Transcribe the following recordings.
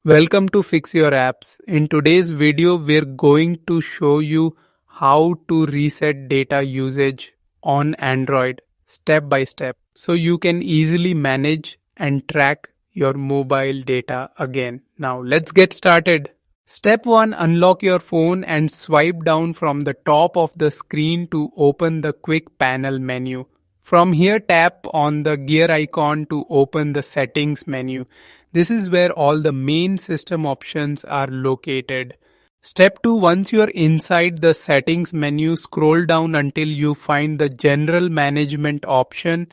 Welcome to Fix Your Apps. In today's video, we're going to show you how to reset data usage on Android step by step so you can easily manage and track your mobile data again. Now, let's get started. Step 1. Unlock your phone and swipe down from the top of the screen to open the quick panel menu. From here, tap on the gear icon to open the settings menu. This is where all the main system options are located. Step 2. Once you are inside the settings menu, scroll down until you find the general management option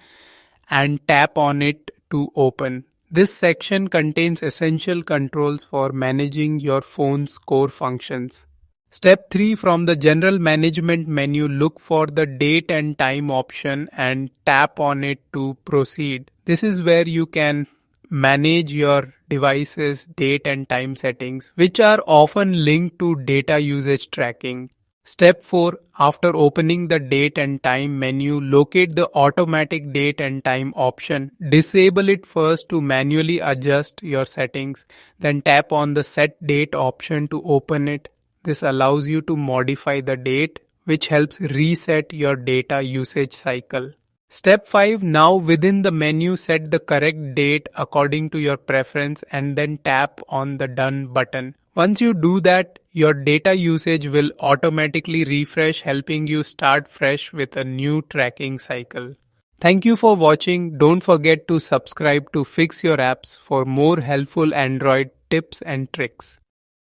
and tap on it to open. This section contains essential controls for managing your phone's core functions. Step 3. From the General Management menu, look for the Date and Time option and tap on it to proceed. This is where you can manage your device's date and time settings, which are often linked to data usage tracking. Step 4. After opening the Date and Time menu, locate the Automatic Date and Time option. Disable it first to manually adjust your settings, then tap on the Set Date option to open it. This allows you to modify the date, which helps reset your data usage cycle. Step 5. Now within the menu, set the correct date according to your preference and then tap on the Done button. Once you do that, your data usage will automatically refresh, helping you start fresh with a new tracking cycle. Thank you for watching. Don't forget to subscribe to Fix Your Apps for more helpful Android tips and tricks.